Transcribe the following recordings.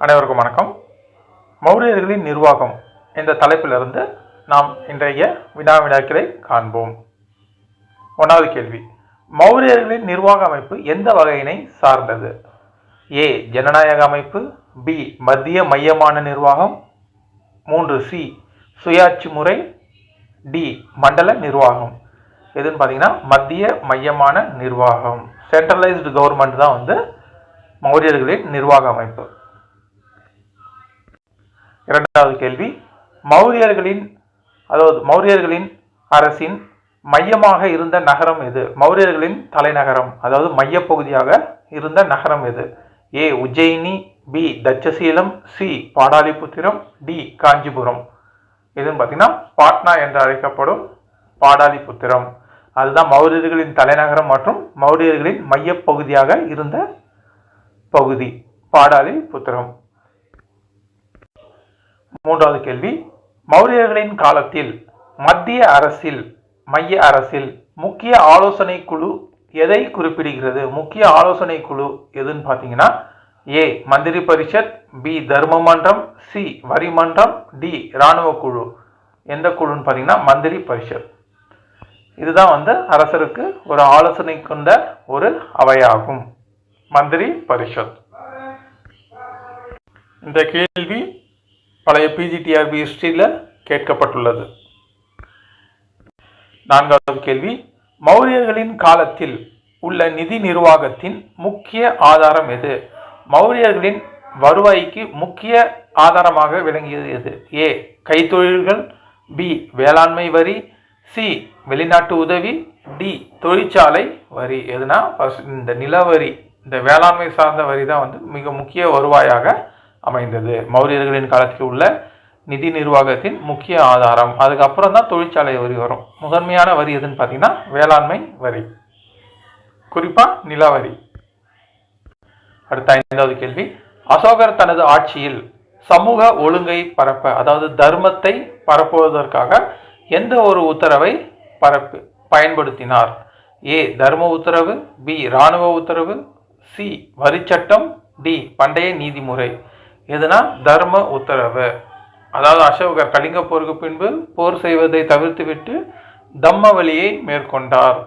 அனைவருக்கும் வணக்கம். மௌரியர்களின் நிர்வாகம் என்ற தலைப்பிலிருந்து நாம் இன்றைய வினாவினாக்களை காண்போம். 1வது கேள்வி, மௌரியர்களின் நிர்வாக அமைப்பு எந்த வகையினை சார்ந்தது? ஏ ஜனநாயக அமைப்பு, பி மத்திய மையமான நிர்வாகம், 3 சுயாட்சி முறை, டி மண்டல நிர்வாகம். எதுன்னு பார்த்தீங்கன்னா மத்திய மையமான நிர்வாகம், சென்ட்ரலைஸ்டு கவர்மெண்ட் தான் மௌரியர்களின் நிர்வாக அமைப்பு. 2வது கேள்வி, மௌரியர்களின் அரசின் மையமாக இருந்த நகரம் எது? மௌரியர்களின் தலைநகரம் அதாவது மைய பகுதியாக இருந்த நகரம் எது? A Ujjayini, B Takshashila, C Pataliputra, D Kanchipuram. இதுன்னு பார்த்தீங்கன்னா பாட்னா என்று அழைக்கப்படும் பாடாலிபுத்திரம். அதுதான் மௌரியர்களின் தலைநகரம் மற்றும் மௌரியர்களின் மைய பகுதியாக இருந்த பகுதி பாடாலிபுத்திரம். 3வது கேள்வி, மௌரியர்களின் காலத்தில் மைய அரசில் முக்கிய ஆலோசனை குழு எதை குறிப்பிடுகிறது? முக்கிய ஆலோசனை குழு எதுன்னு பார்த்தீங்கன்னா ஏ மந்திரி பரிஷத், பி தர்ம மன்றம், சி வரி மன்றம், டி இராணுவ குழு. எந்த குழுன்னு பார்த்தீங்கன்னா மந்திரி பரிஷத். இதுதான் அரசருக்கு ஒரு ஆலோசனை கொண்ட ஒரு அவையாகும், மந்திரி பரிஷத். இந்த கேள்வி பழைய பிஜிடிஆர்பி ஹிஸ்டரியில் கேட்கப்பட்டுள்ளது. 4வது கேள்வி, மௌரியர்களின் காலத்தில் உள்ள நிதி நிர்வாகத்தின் முக்கிய ஆதாரம் எது? மௌரியர்களின் வருவாய்க்கு முக்கிய ஆதாரமாக விளங்கியது எது? ஏ கைத்தொழில்கள், பி வேளாண்மை வரி, சி வெளிநாட்டு உதவி, டி தொழிற்சாலை வரி. எதுனா இந்த நிலவரி, இந்த வேளாண்மை சார்ந்த வரி தான் மிக முக்கிய வருவாயாக அமைந்தது. மௌரியர்களின் காலத்தில் உள்ள நிதி நிர்வாகத்தின் முக்கிய ஆதாரம். அதுக்கப்புறம் தான் தொழிற்சாலை வரி வரும். முதன்மையான வரி எதுன்னு பார்த்தீங்கன்னா வேளாண்மை வரி, குறிப்பா நிலவரி. அடுத்த 5வது கேள்வி, அசோகர் தனது ஆட்சியில் சமூக ஒழுங்கை பரப்ப அதாவது தர்மத்தை பரப்புவதற்காக எந்த ஒரு உத்தரவை பயன்படுத்தினார்? ஏ தர்ம உத்தரவு, பி இராணுவ உத்தரவு, சி வரி சட்டம், டி பண்டைய நீதிமுறை. எதுனா தர்ம உத்தரவு. அதாவது அசோகர் கலிங்க போருக்கு பின்பு போர் செய்வதை தவிர்த்துவிட்டு தம்ம வழியை மேற்கொண்டார்.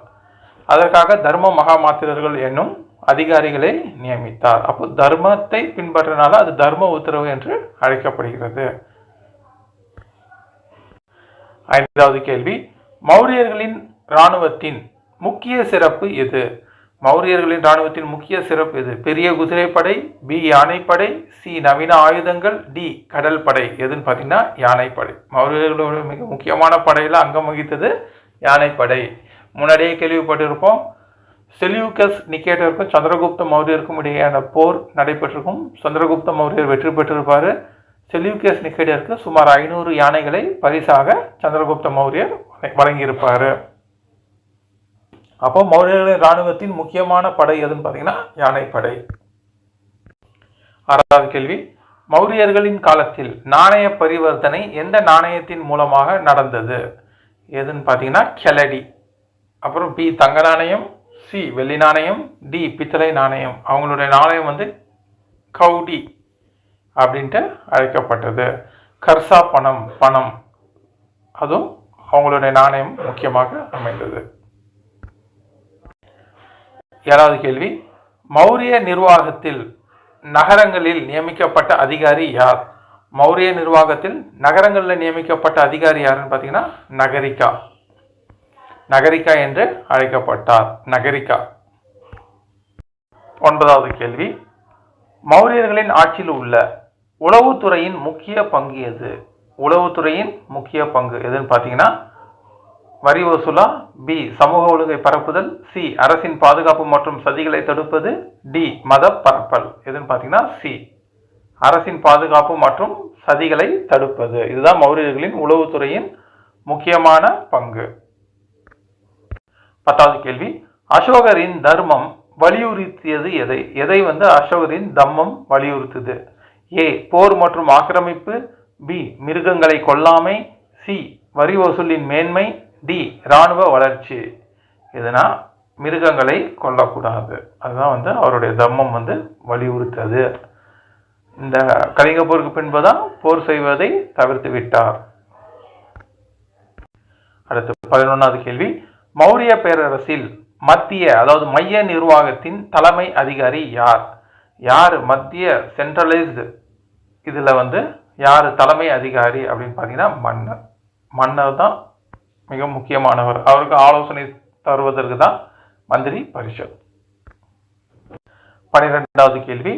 அதற்காக தர்ம மகாமாத்திரர்கள் என்னும் அதிகாரிகளை நியமித்தார். அப்போ தர்மத்தை பின்பற்றினால அது தர்ம உத்தரவு என்று அழைக்கப்படுகிறது. 5வது கேள்வி, மௌரியர்களின் இராணுவத்தின் முக்கிய சிறப்பு எது? மௌரியர்களின் இராணுவத்தின் முக்கிய சிறப்பு எது? பெரிய குதிரைப்படை, பி யானைப்படை, சி நவீன ஆயுதங்கள், டி கடல் படை. எதுன்னு பார்த்தீங்கன்னா யானைப்படை. மௌரியர்களோட மிக முக்கியமான படையில் அங்கம் வகித்தது யானைப்படை. முன்னாடியே கேள்விப்பட்டிருப்போம், செல்யூக்கஸ் நிக்கேட்டருக்கும் சந்திரகுப்த மௌரியருக்கும் இடையேயான போர் நடைபெற்றிருக்கும். சந்திரகுப்த மௌரியர் வெற்றி பெற்றிருப்பார். செல்யூக்கஸ் நிக்கேட்டருக்கு சுமார் 500 யானைகளை பரிசாக சந்திரகுப்த மௌரியர் வழங்கியிருப்பார். அப்போ மௌரியர்களின் இராணுவத்தின் முக்கியமான படை எதுன்னு பார்த்தீங்கன்னா யானைப்படை. 6வது கேள்வி, மௌரியர்களின் காலத்தில் நாணய பரிவர்த்தனை எந்த நாணயத்தின் மூலமாக நடந்தது? எதுன்னு பார்த்தீங்கன்னா கெலடி. அப்புறம் பி தங்க நாணயம், சி வெள்ளி நாணயம், டி பித்தளை நாணயம். அவங்களுடைய நாணயம் கவுடி அப்படின்ட்டு அழைக்கப்பட்டது. கர்சா பணம் அதுவும் அவங்களுடைய நாணயம் முக்கியமாக அமைந்தது. 7வது கேள்வி, மௌரிய நிர்வாகத்தில் நகரங்களில் நியமிக்கப்பட்ட அதிகாரி யார்? மௌரிய நிர்வாகத்தில் நகரங்களில் நியமிக்கப்பட்ட அதிகாரி யாருன்னு பார்த்தீங்கன்னா நகரிகா என்று அழைக்கப்பட்டார். நகரிகா. 9வது கேள்வி, மௌரியர்களின் ஆட்சியில் உள்ள உளவுத்துறையின் முக்கிய பங்கு எது? உளவுத்துறையின் முக்கிய பங்கு எதுன்னு பார்த்தீங்கன்னா வரி வசூலா, பி சமூக ஒழுங்கை பரப்புதல், சி அரசின் பாதுகாப்பு மற்றும் சதிகளை தடுப்பது, டி மத பரப்பல். எதுன்னு பார்த்தீங்கன்னா சி அரசின் பாதுகாப்பு மற்றும் சதிகளை தடுப்பது. இதுதான் மௌரியர்களின் உளவுத்துறையின் முக்கியமான பங்கு. 10வது கேள்வி, அசோகரின் தர்மம் வலியுறுத்தியது எதை? எதை அசோகரின் தம்மம் வலியுறுத்துது? ஏ போர் மற்றும் ஆக்கிரமிப்பு, பி மிருகங்களை கொல்லாமை, சி வரி வசூலின் மேன்மை, டி இராணுவ வளர்ச்சி. எதுனா மிருகங்களை கொல்லக்கூடாது. அதுதான் அவருடைய தர்மம் வலியுறுத்தது. இந்த கலிங்க போருக்கு பின்புதான் போர் செய்வதை தவிர்த்து விட்டார். அடுத்து 11வது கேள்வி, மௌரிய பேரரசில் மத்திய அதாவது மைய நிர்வாகத்தின் தலைமை அதிகாரி யார்? யார் மத்திய சென்ட்ரலைஸ்டு இதில் யார் தலைமை அதிகாரி அப்படின்னு பார்த்தீங்கன்னா மன்னர். மன்னர் தான் மிக முக்கியமானவர். அவருக்கு ஆலோசனை தருவதற்கு தான் மந்திரி பரிஷத். 12வது கேள்வி,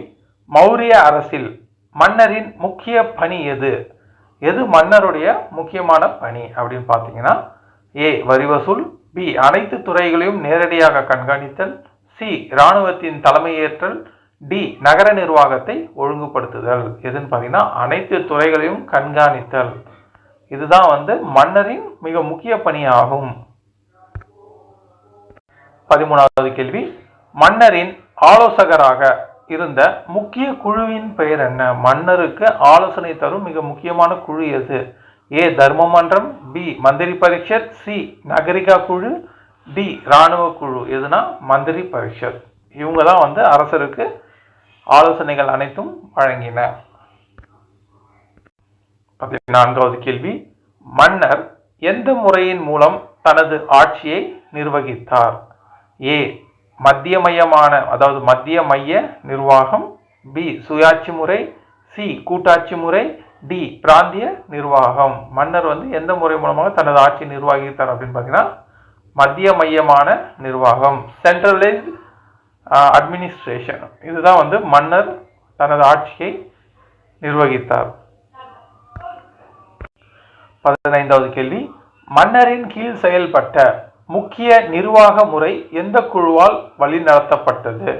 மௌரிய அரசில் மன்னரின் முக்கிய பணி எது? எது மன்னருடைய முக்கியமான பணி அப்படின்னு பார்த்தீங்கன்னா, ஏ வரி வசூல், பி அனைத்து துறைகளையும் நேரடியாக கண்காணித்தல், சி இராணுவத்தின் தலைமையேற்றல், டி நகர நிர்வாகத்தை ஒழுங்குபடுத்துதல். எதுன்னு பார்த்தீங்கன்னா அனைத்து துறைகளையும் கண்காணித்தல். இதுதான் மன்னரின் மிக முக்கிய பணியாகும். 13வது கேள்வி, மன்னரின் ஆலோசகராக இருந்த முக்கிய குழுவின் பெயர் என்ன? மன்னருக்கு ஆலோசனை தரும் மிக முக்கியமான குழு எது? ஏ தர்ம மன்றம், பி மந்திரி பரிஷத், சி நகரிகா குழு, டி இராணுவ குழு. எதுனா மந்திரி பரிஷத். இவங்க தான் அரசருக்கு ஆலோசனைகள் அனைத்தும் வழங்கின. 14வது கேள்வி, மன்னர் எந்த முறையின் மூலம் தனது ஆட்சியை நிர்வகித்தார்? ஏ மத்திய மையமான அதாவது மத்திய மைய நிர்வாகம், பி சுயாட்சி முறை, சி கூட்டாட்சி முறை, டி பிராந்திய நிர்வாகம். மன்னர் எந்த முறை மூலமாக தனது ஆட்சி நிர்வகித்தார் அப்படின்னு பார்த்தீங்கன்னா மத்திய மையமான நிர்வாகம், சென்ட்ரலைஸ்ட் அட்மினிஸ்ட்ரேஷன். இதுதான் மன்னர் தனது ஆட்சியை நிர்வகித்தார். 15வது கேள்வி, மன்னரின் கீழ் செயல்பட்ட முக்கிய நிர்வாக முறை எந்த குழுவால் வழிநடத்தப்பட்டது?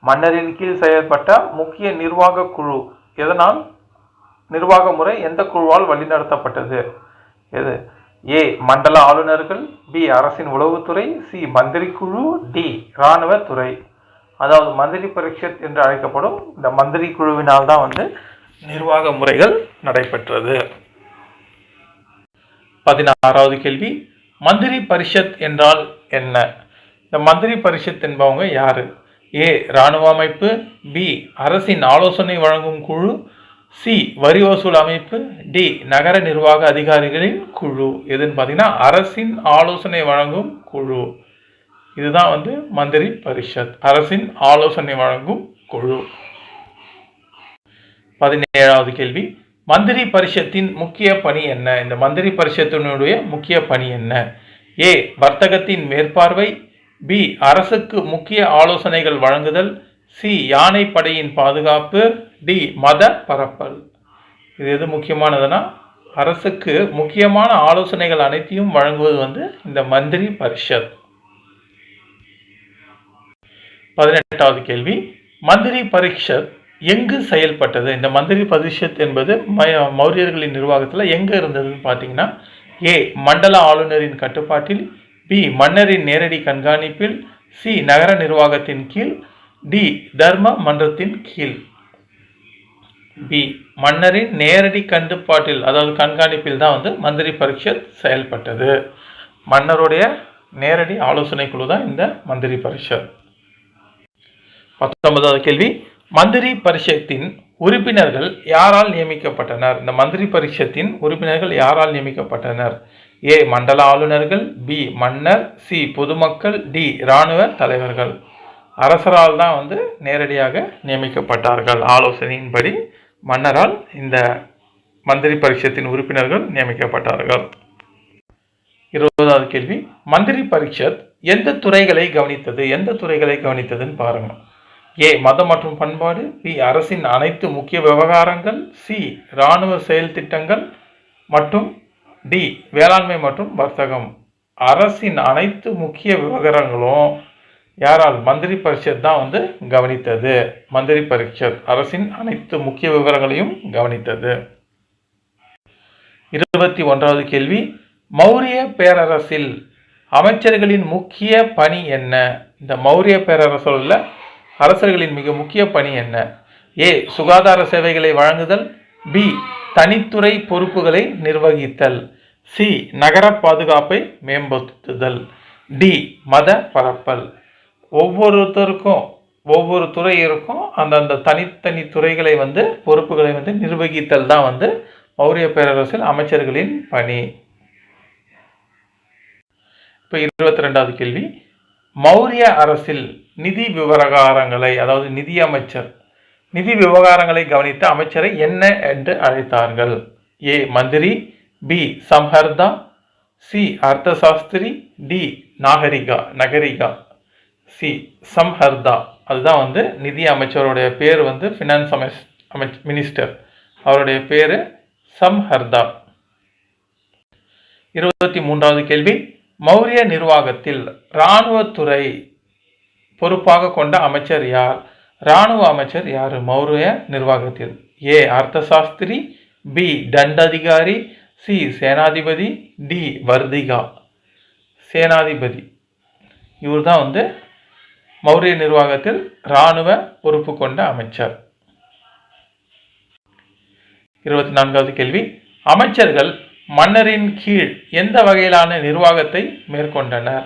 மன்னரின் கீழ் செயல்பட்ட முக்கிய நிர்வாக குழு எதனால் நிர்வாக முறை எந்த குழுவால் வழிநடத்தப்பட்டது? எது? ஏ மண்டல ஆளுநர்கள், பி அரசின் உளவுத்துறை, சி மந்திரி குழு, டி இராணுவ துறை. அதாவது மந்திரி பரிஷத் என்று அழைக்கப்படும் இந்த மந்திரி குழுவினால் தான் நிர்வாக முறைகள் நடைபெற்றது. 16வது கேள்வி, மந்திரி பரிஷத் என்றால் என்ன? இந்த மந்திரி பரிஷத் என்பவங்க யாரு? ஏ இராணுவ அமைப்பு, பி அரசின் ஆலோசனை வழங்கும் குழு, சி வரி வசூல் அமைப்பு, டி நகர நிர்வாக அதிகாரிகளின் குழு. எதுன்னு பார்த்தீங்கன்னா அரசின் ஆலோசனை வழங்கும் குழு. இதுதான் மந்திரி பரிஷத், அரசின் ஆலோசனை வழங்கும் குழு. 17வது கேள்வி, மந்திரி பரிஷத்தின் முக்கிய பணி என்ன? இந்த மந்திரி பரிஷத்தினுடைய முக்கிய பணி என்ன? ஏ வர்த்தகத்தின் மேற்பார்வை, பி அரசுக்கு முக்கிய ஆலோசனைகள் வழங்குதல், சி யானை படையின் பாதுகாப்பு, டி மத பரப்பல். இது எது முக்கியமானதுன்னா அரசுக்கு முக்கியமான ஆலோசனைகள் அனைத்தையும் வழங்குவது இந்த மந்திரி பரிஷத். 18வது கேள்வி, மந்திரி பரிஷத் எங்கு செயல்பட்டது? இந்த மந்திரி பரிஷத் என்பது மௌரியர்களின் நிர்வாகத்தில் எங்கே இருந்ததுன்னு பார்த்தீங்கன்னா, ஏ மண்டல ஆளுநரின் கட்டுப்பாட்டில், பி மன்னரின் நேரடி கண்காணிப்பில், சி நகர நிர்வாகத்தின் கீழ், டி தர்ம மன்றத்தின் கீழ். பி மன்னரின் நேரடி கட்டுப்பாட்டில் அதாவது கண்காணிப்பில் தான் மந்திரி பரிஷத் செயல்பட்டது. மன்னருடைய நேரடி ஆலோசனை குழு தான் இந்த மந்திரி பரிஷத். 19வது கேள்வி, மந்திரி பரிஷத்தின் உறுப்பினர்கள் யாரால் நியமிக்கப்பட்டனர்? இந்த மந்திரி பரிஷத்தின் உறுப்பினர்கள் யாரால் நியமிக்கப்பட்டனர்? ஏ மண்டல ஆளுநர்கள், பி மன்னர், சி பொதுமக்கள், டி இராணுவ தலைவர்கள். அரசரால் தான் நேரடியாக நியமிக்கப்பட்டார்கள். ஆலோசனையின்படி மன்னரால் இந்த மந்திரி பரிஷத்தின் உறுப்பினர்கள் நியமிக்கப்பட்டார்கள். 20வது கேள்வி, மந்திரி பரிஷத் எந்த துறைகளை கவனித்தது? எந்த துறைகளை கவனித்ததுன்னு பாருங்க. ஏ மதம் மற்றும் பண்பாடு, பி அரசின் அனைத்து முக்கிய விவகாரங்கள், சி இராணுவ செயல் திட்டங்கள் மற்றும் டி வேளாண்மை மற்றும் வர்த்தகம். அரசின் அனைத்து முக்கிய விவகாரங்களும் யாரால்? மந்திரி பரிஷத் தான் கவனித்தது. மந்திரி பரிஷத் அரசின் அனைத்து முக்கிய விவரங்களையும் கவனித்தது. 21வது கேள்வி, மௌரிய பேரரசில் அமைச்சர்களின் முக்கிய பணி என்ன? இந்த மௌரிய பேரரசில் அரசர்களின் மிக முக்கிய பணி என்ன? ஏ சுகாதார சேவைகளை வழங்குதல், பி தனித்துறை பொறுப்புகளை நிர்வகித்தல், சி நகர பாதுகாப்பை மேம்படுத்துதல், டி மத பரப்பல். ஒவ்வொருத்தருக்கும் ஒவ்வொரு துறை இருக்கும். அந்தந்த தனித்தனி துறைகளை பொறுப்புகளை நிர்வகித்தல் தான் மௌரிய பேரரசில் அமைச்சர்களின் பணி. இப்போ 22வது கேள்வி, மௌரிய அரசில் நிதி விவகாரங்களை, அதாவது நிதி அமைச்சர் நிதி விவகாரங்களை கவனித்த அமைச்சரை என்ன என்று அழைத்தார்கள்? ஏ மந்திரி, பி சம்ஹர்தா, சி அர்த்தசாஸ்திரி, டி நகரிகா. சி சம்ஹர்தா. அதுதான் நிதி அமைச்சருடைய பேர் ஃபினான்ஸ் மினிஸ்டர், அவருடைய பேர் சம்ஹர்தா. 23வது கேள்வி, மௌரிய நிர்வாகத்தில் இராணுவத்துறை பொறுப்பாக கொண்ட அமைச்சர் யார்? இராணுவ அமைச்சர் யார் மௌரிய நிர்வாகத்தில்? ஏ அர்த்தசாஸ்திரி, பி தண்டாதிகாரி, சி சேனாதிபதி, டி வர்திகா. சேனாதிபதி. இவர் தான் மௌரிய நிர்வாகத்தில் இராணுவ பொறுப்பு கொண்ட அமைச்சர். 24வது கேள்வி, அமைச்சர்கள் மன்னரின் கீழ் எந்த வகையிலான நிர்வாகத்தை மேற்கொண்டனர்?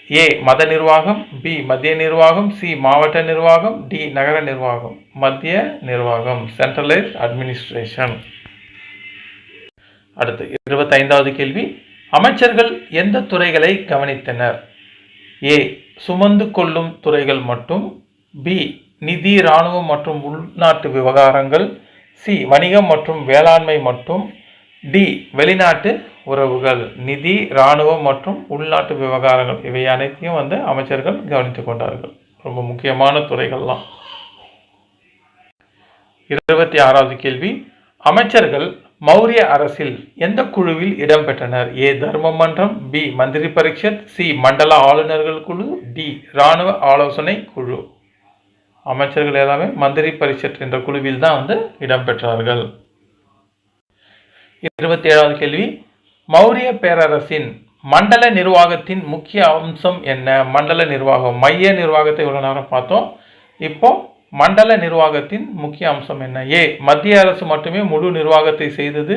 ஏ மத நிர்வாகம், பி மத்திய நிர்வாகம், சி மாவட்ட நிர்வாகம், டி நகர நிர்வாகம். மத்திய நிர்வாகம், சென்ட்ரலைஸ்ட் அட்மினிஸ்ட்ரேஷன். அடுத்து 25வது கேள்வி, அமைச்சர்கள் எந்த துறைகளை கவனித்தனர்? ஏ சுமந்து கொள்ளும் துறைகள் மட்டும், பி நிதி, இராணுவம் மற்றும் உள்நாட்டு விவகாரங்கள், சி வணிகம் மற்றும் வேளாண்மை மட்டும், டி வெளிநாட்டு உறவுகள். நிதி, இராணுவம் மற்றும் உள்நாட்டு விவகாரங்கள் இவை அனைத்தையும் அமைச்சர்கள் கவனித்துக் கொண்டார்கள். ரொம்ப முக்கியமான துறைகள்லாம். 26வது கேள்வி, அமைச்சர்கள் மௌரிய அரசில் எந்த குழுவில் இடம்பெற்றனர்? ஏ தர்ம மன்றம், பி மந்திரி பரிஷத், சி மண்டல ஆளுநர்கள் குழு, டி இராணுவ ஆலோசனை குழு. அமைச்சர்கள் எல்லாமே மந்திரி பரிஷத் என்ற குழுவில் தான் இடம்பெற்றார்கள். 27வது கேள்வி, மௌரிய பேரரசின் மண்டல நிர்வாகத்தின் முக்கிய அம்சம் என்ன? மண்டல நிர்வாகம், மைய நிர்வாகத்தை இவ்வளவு நேரம் பார்த்தோம். இப்போ மண்டல நிர்வாகத்தின் முக்கிய அம்சம் என்ன? ஏ மத்திய அரசு மட்டுமே முழு நிர்வாகத்தை செய்தது,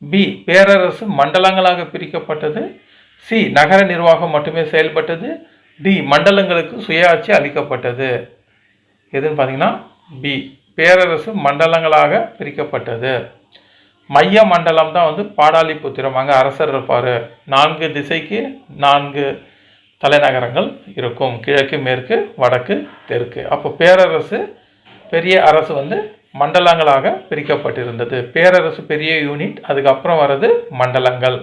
பி பேரரசு மண்டலங்களாக பிரிக்கப்பட்டது, சி நகர நிர்வாகம் மட்டுமே செயல்பட்டது, டி மண்டலங்களுக்கு சுயாட்சி அளிக்கப்பட்டது. எதுன்னு பார்த்தீங்கன்னா பி பேரரசு மண்டலங்களாக பிரிக்கப்பட்டது. மைய மண்டலம் தான் பாடாலிபுத்திரம். அங்கே அரசர் இருப்பார். 4 திசைக்கு 4 தலைநகரங்கள் இருக்கும், கிழக்கு, மேற்கு, வடக்கு, தெற்கு. அப்போ பேரரசு பெரிய அரசு மண்டலங்களாக பிரிக்கப்பட்டிருந்தது. பேரரசு பெரிய யூனிட், அதுக்கப்புறம் வர்றது மண்டலங்கள்.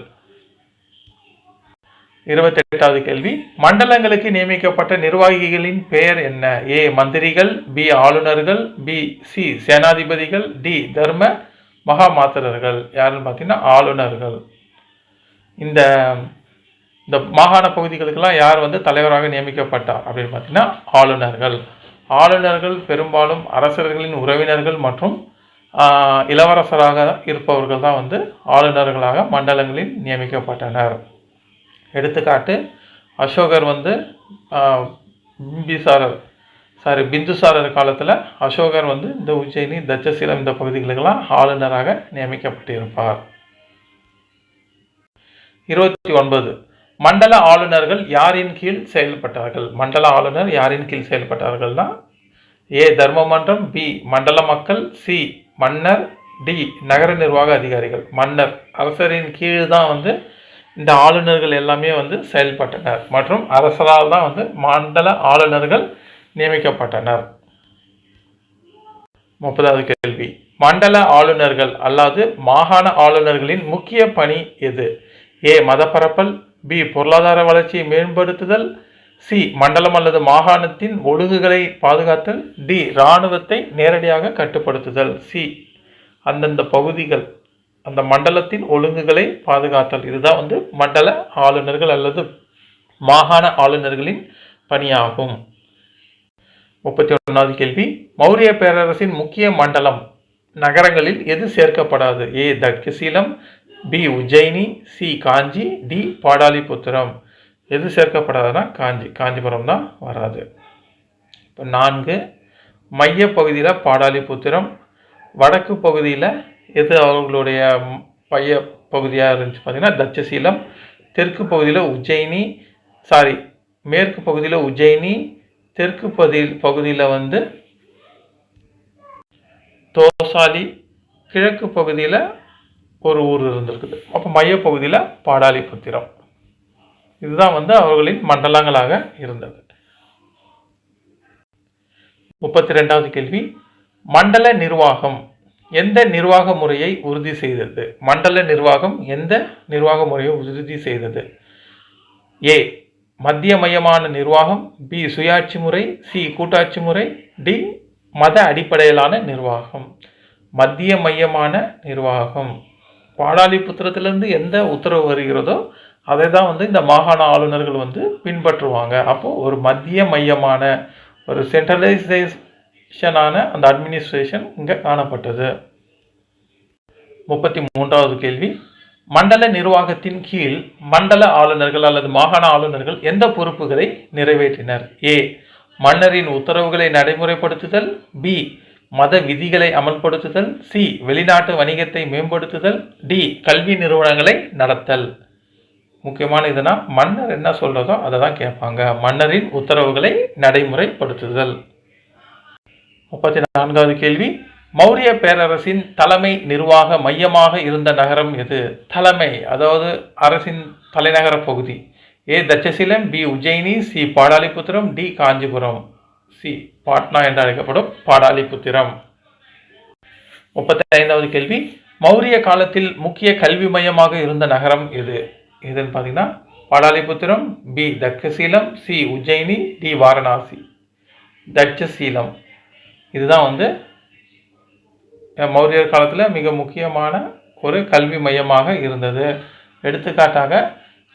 28வது கேள்வி, மண்டலங்களுக்கு நியமிக்கப்பட்ட நிர்வாகிகளின் பெயர் என்ன? ஏ மந்திரிகள், பி ஆளுநர்கள், சி சேனாதிபதிகள், டி தர்ம மகாமாத்திரர்கள். யாருன்னு பார்த்தீங்கன்னா ஆளுநர்கள். இந்த மாகாண பகுதிகளுக்கெல்லாம் யார் தலைவராக நியமிக்கப்பட்டார் அப்படின்னு பார்த்தீங்கன்னா ஆளுநர்கள். ஆளுநர்கள் பெரும்பாலும் அரசர்களின் உறவினர்கள் மற்றும் இளவரசராக இருப்பவர்கள் தான் ஆளுநர்களாக மண்டலங்களில் நியமிக்கப்பட்டனர். எடுத்துக்காட்டு, அசோகர் பிந்துசாரர் காலத்தில் அசோகர் இந்த உஜ்ஜயினி, தட்சசீலம் இந்த பகுதிகளுக்கெல்லாம் ஆளுநராக நியமிக்கப்பட்டிருப்பார். 29 மண்டல ஆளுநர்கள் யாரின் கீழ் செயல்பட்டார்கள்? மண்டல ஆளுநர் யாரின் கீழ் செயல்பட்டார்கள்னா ஏ தர்ம மன்றம், பி மண்டல மக்கள், சி மன்னர், டி நகர நிர்வாக அதிகாரிகள். மன்னர் அரசரின் கீழ் தான் இந்த ஆளுநர்கள் எல்லாமே செயல்பட்டனர் மற்றும் அரசரால் தான் மண்டல ஆளுநர்கள் நியமிக்கப்பட்டனர். 30வது கேள்வி, மண்டல ஆளுநர்கள் அல்லாது மாகாண ஆளுநர்களின் முக்கிய பணி எது? ஏ மதப்பரப்பல், பி பொருளாதார வளர்ச்சியை மேம்படுத்துதல், சி மண்டலம் அல்லது மாகாணத்தின் ஒழுங்குகளை பாதுகாத்தல், டி இராணுவத்தை நேரடியாக கட்டுப்படுத்துதல். சி அந்தந்த பகுதிகள், அந்த மண்டலத்தின் ஒழுங்குகளை பாதுகாத்தல். இதுதான் மண்டல ஆளுநர்கள் அல்லது மாகாண ஆளுநர்களின் பணியாகும். 31வது கேள்வி, மௌரிய பேரரசின் முக்கிய மண்டலம் நகரங்களில் எது சேர்க்கப்படாது? ஏ தட்சசீலம், பி உஜ்ஜயினி, சி காஞ்சி, டி பாடாலிபுத்திரம். எது சேர்க்கப்படாதுன்னா காஞ்சிபுரம் தான் வராது. இப்போ 4 மைய பகுதியில் பாடாலிபுத்திரம், வடக்கு பகுதியில் எது அவர்களுடைய மைய பகுதியாக இருந்துச்சு பார்த்தீங்கன்னா தட்சசீலம், தெற்கு பகுதியில் மேற்கு பகுதியில் உஜ்ஜயினி, தெற்கு பகுதியில் வந்து தோசாலி, கிழக்கு பகுதியில் ஒரு ஊர் இருந்திருக்குது. அப்போ மையப்பகுதியில் பாடாலிபுத்திரம். இதுதான் வந்து அவர்களின் மண்டலங்களாக இருந்தது. 32வது கேள்வி, மண்டல நிர்வாகம் எந்த நிர்வாக முறையை உறுதி செய்தது? மண்டல நிர்வாகம் எந்த நிர்வாக முறையை உறுதி செய்தது? ஏ மத்திய மையமான நிர்வாகம், பி சுயாட்சி முறை, சி கூட்டாட்சி முறை, டி மத அடிப்படையிலான நிர்வாகம். மத்திய மையமான நிர்வாகம். பாடாலிபுத்திரத்திலிருந்து எந்த உத்தரவு வருகிறதோ அதை தான் வந்து இந்த மாகாண ஆளுநர்கள் வந்து பின்பற்றுவாங்க. அப்போது ஒரு மத்திய மையமான ஒரு சென்ட்ரலைசேஷனான அந்த அட்மினிஸ்ட்ரேஷன் இங்கே காணப்பட்டது. 33வது கேள்வி, மண்டல நிர்வாகத்தின் கீழ் மண்டல ஆளுநர்கள் அல்லது மாகாண ஆளுநர்கள் எந்த பொறுப்புகளை நிறைவேற்றினர்? ஏ மன்னரின் உத்தரவுகளை நடைமுறைப்படுத்துதல், பி மத விதிகளை அமல்படுத்துதல், சி வெளிநாட்டு வணிகத்தை மேம்படுத்துதல், டி கல்வி நிறுவனங்களை நடத்தல். முக்கியமான இதுனா மன்னர் என்ன சொல்றதோ அதை தான் கேட்பாங்க. மன்னரின் உத்தரவுகளை நடைமுறைப்படுத்துதல். 34வது கேள்வி, மௌரிய பேரரசின் தலைமை நிர்வாக மையமாக இருந்த நகரம் எது? தலைமை அதாவது அரசின் தலைநகர பகுதி. A Takshashila, B Ujjayini, C Pataliputra, D Kanchipuram. C Patna என்று அழைக்கப்படும் பாடாலிபுத்திரம். 35வது கேள்வி, மௌரிய காலத்தில் முக்கிய கல்வி மையமாக இருந்த நகரம் எது? இதுன்னு பார்த்தீங்கன்னா Pataliputra, B Takshashila, C Ujjain, D Varanasi. Taxila இதுதான் வந்து மௌரியர் காலத்தில் மிக முக்கியமான ஒரு கல்வி மையமாக இருந்தது. எடுத்துக்காட்டாக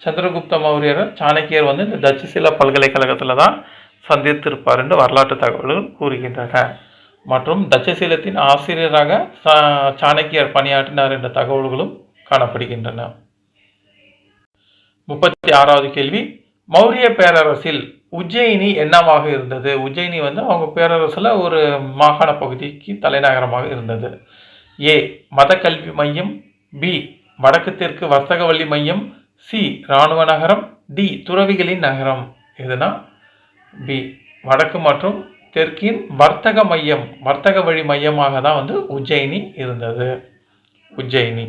சந்திரகுப்த மௌரியர், சாணக்கியர் வந்து இந்த தட்சசீல பல்கலைக்கழகத்தில் தான் சந்தித்திருப்பார் என்று வரலாற்று தகவல்கள் கூறுகின்றன. மற்றும் தட்சசீலத்தின் ஆசிரியராக சாணக்கியர் பணியாற்றினார் என்ற தகவல்களும் காணப்படுகின்றன. 36வது கேள்வி, மௌரிய பேரரசில் உஜ்ஜயினி என்னவாக இருந்தது? உஜ்ஜயினி வந்து அவங்க பேரரசில் ஒரு மாகாண பகுதிக்கு தலைநகரமாக இருந்தது. ஏ மத கல்வி மையம், பி வடக்கு தெற்கு வர்த்தக வழி மையம், சி இராணுவ நகரம், டி துறவிகளின் நகரம். இதுனா பி வடக்கு மற்றும் தெற்கின் வர்த்தக மையம், வர்த்தக வழி மையமாக தான் வந்து உஜ்ஜயினி இருந்தது. உஜ்ஜயினி.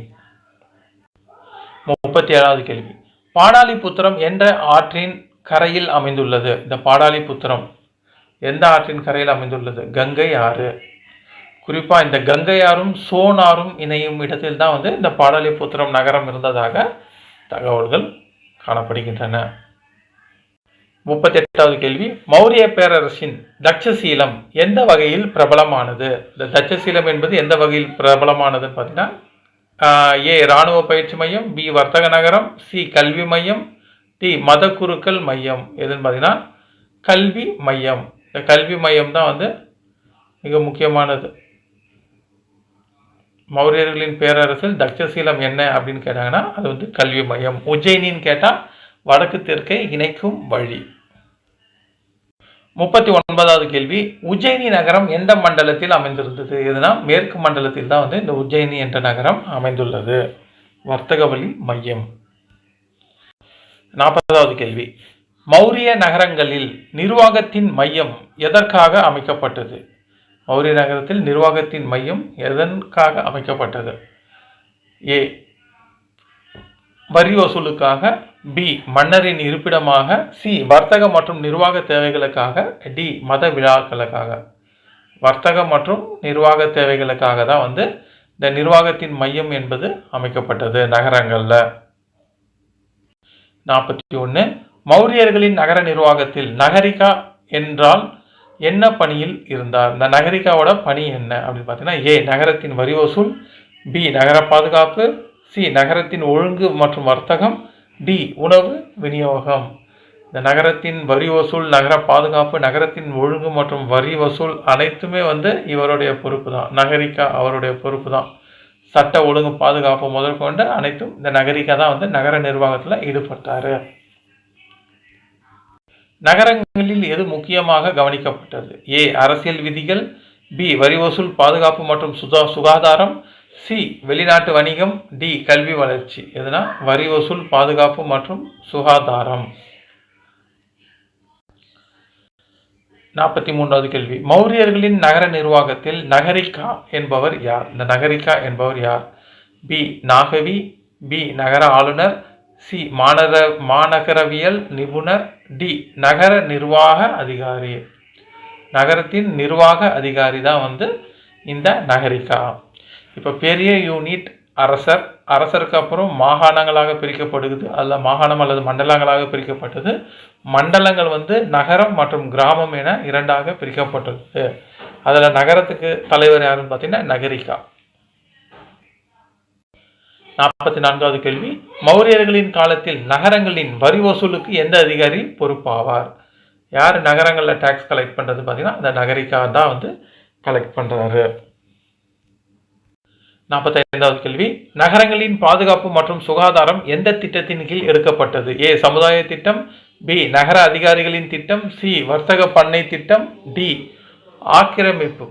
37வது கேள்வி, பாடாலிபுத்திரம் என்ற ஆற்றின் கரையில் அமைந்துள்ளது? இந்த பாடாலிபுத்திரம் எந்த ஆற்றின் கரையில் அமைந்துள்ளது? கங்கை ஆறு. குறிப்பாக இந்த கங்கை ஆறும் சோன் ஆறும் இணையும் இடத்தில் தான் வந்து இந்த பாடாலிபுத்திரம் நகரம் இருந்ததாக தகவல்கள் காணப்படுகின்றன. 38வது கேள்வி, மௌரிய பேரரசின் தட்சசீலம் எந்த வகையில் பிரபலமானது? இந்த தட்சசீலம் என்பது எந்த வகையில் பிரபலமானதுன்னு பார்த்தீங்கன்னா ஏ இராணுவ பயிற்சி மையம், பி வர்த்தக நகரம், சி கல்வி மையம், டி மத குருக்கள் மையம். எதுன்னு பார்த்தீங்கன்னா கல்வி மையம். இந்த கல்வி மையம் தான் வந்து மிக முக்கியமானது. மௌரியர்களின் பேரரசில் தட்சசீலம் என்ன அப்படின்னு கேட்டாங்கன்னா அது வந்து கல்வி மையம். உஜ்ஜயினின்னு கேட்டால் வடக்கு தெற்கை இணைக்கும் வழி. 39வது கேள்வி, உஜ்ஜயினி நகரம் எந்த மண்டலத்தில் அமைந்திருந்தது? எதுனா மேற்கு மண்டலத்தில் தான் வந்து இந்த உஜ்ஜயினி என்ற நகரம் அமைந்துள்ளது. வர்த்தக வழி மையம். 40வது கேள்வி, மௌரிய நகரங்களில் நிர்வாகத்தின் மையம் எதற்காக அமைக்கப்பட்டது? மௌரிய நகரத்தில் நிர்வாகத்தின் மையம் எதற்காக அமைக்கப்பட்டது? ஏ வரி வசூலுக்காக, பி மன்னரின் இருப்பிடமாக, சி வர்த்தக மற்றும் நிர்வாக தேவைகளுக்காக, டி மத விழாக்களுக்காக. வர்த்தக மற்றும் நிர்வாக தேவைகளுக்காக தான் வந்து இந்த நிர்வாகத்தின் மையம் என்பது அமைக்கப்பட்டது நகரங்களில். 41 மௌரியர்களின் நகர நிர்வாகத்தில் நகரிகா என்றால் என்ன பணியில் இருந்தார்? இந்த நகரிகாவோட பணி என்ன அப்படின்னு பார்த்தீங்கன்னா ஏ நகரத்தின் வரி வசூல், பி நகர பாதுகாப்பு, சி நகரத்தின் ஒழுங்கு மற்றும் வர்த்தகம், டி உணவு விநியோகம். இந்த நகரத்தின் வரி வசூல், நகர பாதுகாப்பு, நகரத்தின் ஒழுங்கு மற்றும் வரி வசூல் அனைத்துமே வந்து இவருடைய பொறுப்பு தான். நகரிகா அவருடைய பொறுப்பு தான். சட்ட ஒழுங்கு பாதுகாப்பு முதற்கொண்டு அனைத்தும் இந்த நகரிகா தான் வந்து நகர நிர்வாகத்தில் ஈடுபட்டார். நகரங்களில் எது முக்கியமாக கவனிக்கப்பட்டது? ஏ அரசியல் விதிகள், பி வரி வசூல், பாதுகாப்பு மற்றும் சுகாதாரம், சி வெளிநாட்டு வணிகம், டி கல்வி வளர்ச்சி. எதுனா வரி வசூல், பாதுகாப்பு மற்றும் சுகாதாரம். 43வது கேள்வி, மௌரியர்களின் நகர நிர்வாகத்தில் நகரிகா என்பவர் யார்? இந்த நகரிகா என்பவர் யார்? பி நாகவி, பி நகர ஆளுநர், சி மாநகரவியல் நிபுணர், டி நகர நிர்வாக அதிகாரி. நகரத்தின் நிர்வாக அதிகாரி தான் வந்து இந்த நகரிகா. இப்போ பெரிய யூனிட் அரசர், அரசருக்கு அப்புறம் மாகாணங்களாக பிரிக்கப்படுகிறது, அல்ல மாகாணம் அல்லது மண்டலங்களாக பிரிக்கப்பட்டது. மண்டலங்கள் வந்து நகரம் மற்றும் கிராமம் என இரண்டாக பிரிக்கப்பட்டுள்ளது. அதில் நகரத்துக்கு தலைவர் யாருன்னு பார்த்தீங்கன்னா நகரிகா. 44வது கேள்வி, மௌரியர்களின் காலத்தில் நகரங்களின் வரி வசூலுக்கு எந்த அதிகாரி பொறுப்பாவார்? யார் நகரங்களில் டேக்ஸ் கலெக்ட் பண்ணுறது பார்த்தீங்கன்னா அந்த நகரிகா தான் வந்து கலெக்ட் பண்ணுறாரு. 45வது கேள்வி, நகரங்களின் பாதுகாப்பு மற்றும் சுகாதாரம் எந்த திட்டத்தின் கீழ் எடுக்கப்பட்டது? ஏ சமுதாய திட்டம், பி நகர அதிகாரிகளின் திட்டம், சி வர்த்தக பண்ணை திட்டம், டி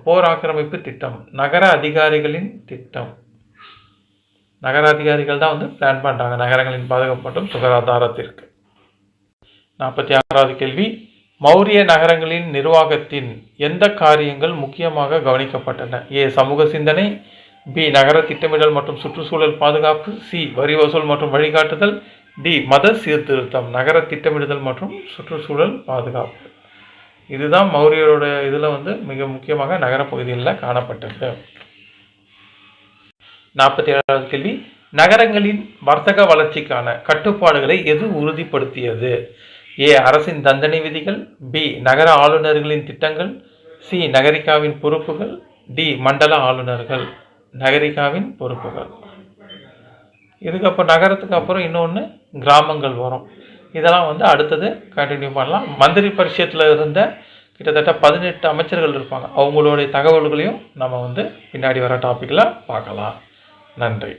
போர் ஆக்கிரமிப்பு திட்டம். நகர அதிகாரிகளின் திட்டம். நகர அதிகாரிகள் தான் வந்து பிளான் பண்ணுறாங்க நகரங்களின் பாதுகாப்பு மற்றும் சுகாதாரத்திற்கு. 46வது கேள்வி, மௌரிய நகரங்களின் நிர்வாகத்தின் எந்த காரியங்கள் முக்கியமாக கவனிக்கப்பட்டன? ஏ சமூக சிந்தனை, பி நகர திட்டமிடல் மற்றும் சுற்றுச்சூழல் பாதுகாப்பு, சி வரி வசூல் மற்றும் வழிகாட்டுதல், டி மத சீர்திருத்தம். நகர திட்டமிடுதல் மற்றும் சுற்றுச்சூழல் பாதுகாப்பு. இதுதான் மௌரியரோட இதில் வந்து மிக முக்கியமாக நகரப்பகுதிகளில் காணப்பட்டது. 47வது கேள்வி, நகரங்களின் வர்த்தக வளர்ச்சிக்கான கட்டுப்பாடுகளை எது உறுதிப்படுத்தியது? ஏ அரசின் தண்டனை விதிகள், பி நகர ஆளுநர்களின் திட்டங்கள், சி நகரிகாவின் பொறுப்புகள், டி மண்டல ஆளுநர்கள். நகரிகாவின் பொறுப்புகள். இதுக்கப்புறம் நகரத்துக்கு அப்புறம் இன்னொன்று கிராமங்கள் வரும். இதெல்லாம் வந்து அடுத்தது கண்டினியூ பண்ணலாம். மந்திரி பரிஷத்தில் இருந்த கிட்டத்தட்ட 18 அமைச்சர்கள் இருப்பாங்க. அவங்களுடைய தகவல்களையும் நம்ம வந்து பின்னாடி வர டாப்பிக்கில் பார்க்கலாம். நன்றி.